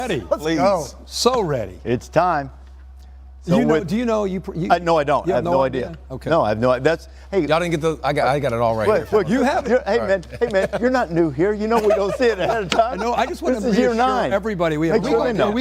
Ready. Let's go. So ready. It's time. Do you know? No, I don't. I have no idea. Okay. No, I have no. Hey, y'all didn't get the. I got it all right. Look, here. look, you have it. Hey man, you're not new here. You know we don't see it ahead of time. I know. I just want This to is year reassure 9. everybody. Are we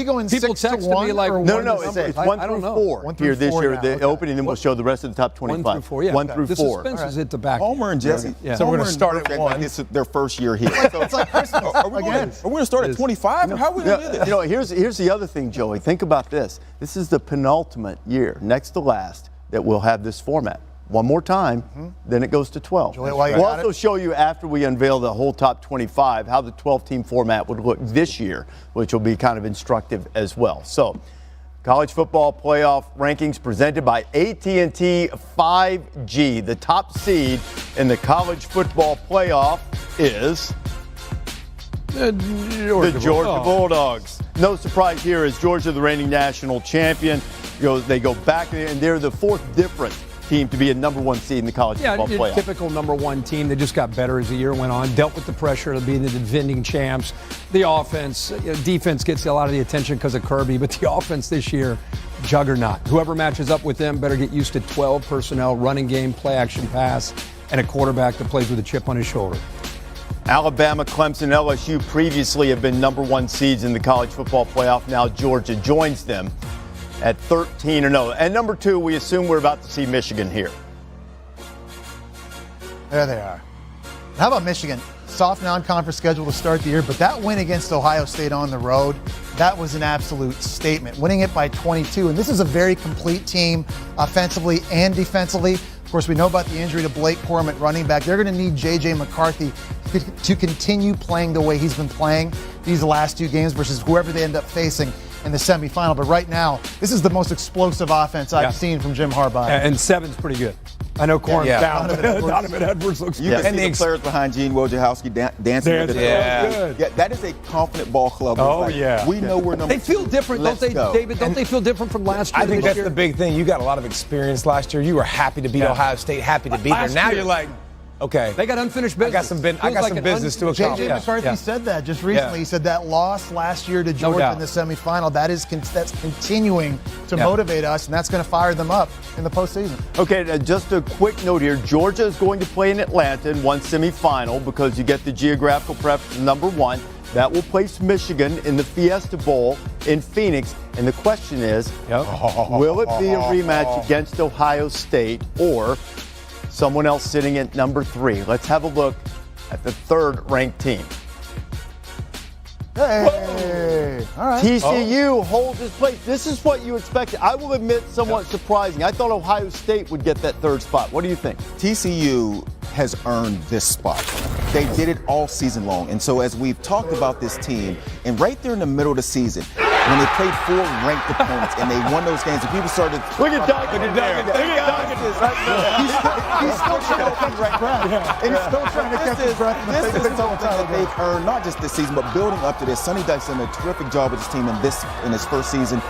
going People 6 to texted 1 me like or No, one to it's something? 1 I don't through know. 4 1 through here this 4 year. now, The okay. opening, then we'll show the rest of the top 25. 1 through 4. Yeah. 1 through the 4. suspense is at the back. Homer and Jesse. Yeah. So we're going to start Homer at and 1. Like this is their first year here. It's like Christmas again. Are we going to start at 25? Or how are we going to do this? Here's the other thing, Joey. Think about this. This is the penultimate year, next to last, that we'll have this format. One more time, then it goes to 12. Joey, while you We'll got also it. show you after we unveil the whole top 25 how the 12-team format would look this year, which will be kind of instructive as well. So, college football playoff rankings presented by AT&T 5G. The top seed in the college football playoff is the Georgia Bulldogs. No surprise here, as Georgia, the reigning national champion, they go back, and they're the 4th different team to be a number 1 seed in the college football playoff. Typical number 1 team. They just got better as the year went on. Dealt with the pressure of being the defending champs. The offense, defense gets a lot of the attention because of Kirby, but the offense this year, juggernaut. Whoever matches up with them better get used to 12 personnel, running game, play action pass, and a quarterback that plays with a chip on his shoulder. Alabama, Clemson, LSU previously have been number 1 seeds in the college football playoff. Now Georgia joins them at 13 or no. And number 2, we assume we're about to see Michigan here. There they are. How about Michigan? Soft non-conference schedule to start the year, but that win against Ohio State on the road, that was an absolute statement. Winning it by 22, and this is a very complete team offensively and defensively. Of course, we know about the injury to Blake Corum at running back. They're going to need J.J. McCarthy to continue playing the way he's been playing these last 2 games versus whoever they end up facing in the semifinal. But right now, this is the most explosive offense I've seen from Jim Harbaugh. And 7's pretty good. I know Corum's down, but Donovan Edwards looks You good. can see the players behind Gene Wojciechowski dancing with it. Yeah, that is a confident ball club. Oh, yeah. We know we're number They feel 2. different, Let's don't they, go. David? Don't they feel different from last year? I think this that's year? the big thing. You got a lot of experience last year. You were happy to beat Ohio State, happy to beat there. Last Now year. you're like, okay. They got unfinished business. I got some business to accomplish. J.J. McCarthy said that just recently. Yeah. He said that loss last year to Georgia doubt. in the semifinal, that's continuing to motivate us, and that's going to fire them up in the postseason. Okay, just a quick note here. Georgia is going to play in Atlanta in one semifinal because you get the geographical preference number 1. That will place Michigan in the Fiesta Bowl in Phoenix. And the question is, will it be a rematch against Ohio State or someone else sitting at number 3? Let's have a look at the 3rd ranked team. Hey, all right. TCU holds its place. This is what you expected. I will admit, somewhat surprising. I thought Ohio State would get that 3rd spot. What do you think? TCU has earned this spot. They did it all season long. And so as we've talked about this team, and right there in the middle of the season, when they played 4 ranked opponents and they won those games, and people started... Look at Duggan. Look at Duggan. He's still trying to catch his breath. And he's still trying to catch his breath. This is something that they've earned, not just this season, but building up to this. Sonny Dykes done a terrific job with this team in his first season.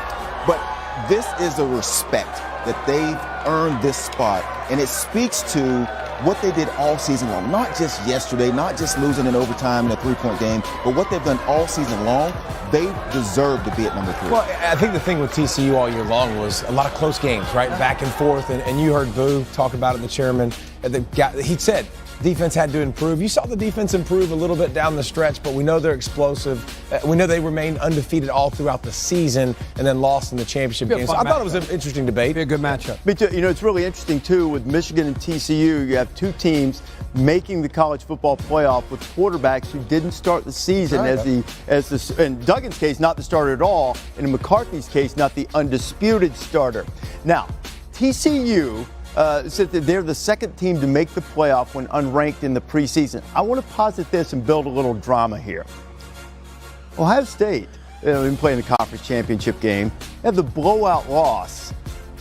But this is a respect that they've earned this spot, and it speaks to what they did all season long. Not just yesterday, not just losing in overtime in a 3-point game, but what they've done all season long. They deserve to be at number 3. Well, I think the thing with TCU all year long was a lot of close games, right? Back and forth. And you heard Boo talk about it, the chairman. He said defense had to improve. You saw the defense improve a little bit down the stretch, but we know they're explosive. We know they remained undefeated all throughout the season and then lost in the championship game. So I thought it was an interesting debate. Be a good matchup. Me too. It's really interesting, too, with Michigan and TCU. You have 2 teams making the college football playoff with quarterbacks who didn't start the season in Duggan's case, not the starter at all, and in McCarthy's case, not the undisputed starter. Now, TCU said that they're the 2nd team to make the playoff when unranked in the preseason. I want to posit this and build a little drama here. Ohio State, been playing the conference championship game, had the blowout loss.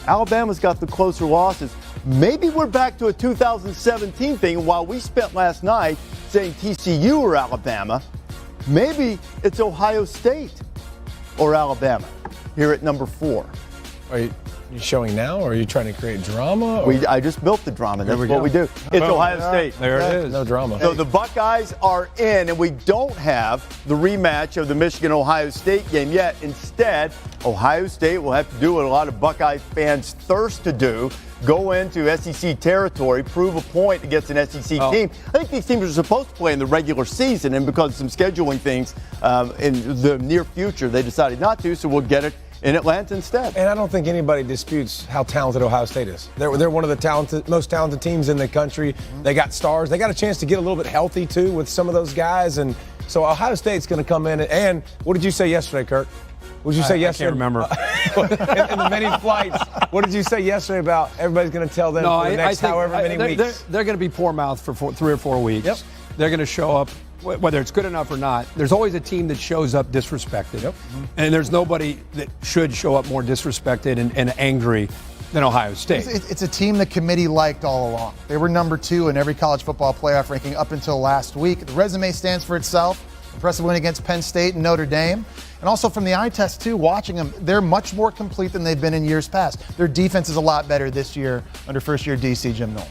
Alabama's got the closer losses. Maybe we're back to a 2017 thing, and while we spent last night saying TCU or Alabama, maybe it's Ohio State or Alabama here at number 4. You showing now, or are you trying to create drama? Or? I just built the drama. That's we what go. we do. It's Ohio State. There it is. No drama. So the Buckeyes are in, and we don't have the rematch of the Michigan-Ohio State game yet. Instead, Ohio State will have to do what a lot of Buckeye fans thirst to do, go into SEC territory, prove a point against an SEC team. I think these teams are supposed to play in the regular season, and because of some scheduling things in the near future, they decided not to, so we'll get it in Atlanta instead. And I don't think anybody disputes how talented Ohio State is. They're one of the most talented teams in the country. They got stars. They got a chance to get a little bit healthy, too, with some of those guys. And so Ohio State's going to come in. And what did you say yesterday, Kirk? What did you say yesterday? I can't remember. in the many flights, what did you say yesterday about everybody's going to tell them for the next however many weeks? They're going to be poor mouth for 3 or 4 weeks. Yep. They're going to show up, whether it's good enough or not. There's always a team that shows up disrespected. Yep. And there's nobody that should show up more disrespected and angry than Ohio State. It's a team the committee liked all along. They were number 2 in every college football playoff ranking up until last week. The resume stands for itself. Impressive win against Penn State and Notre Dame. And also from the eye test, too, watching them, they're much more complete than they've been in years past. Their defense is a lot better this year under first-year DC Jim Knowles.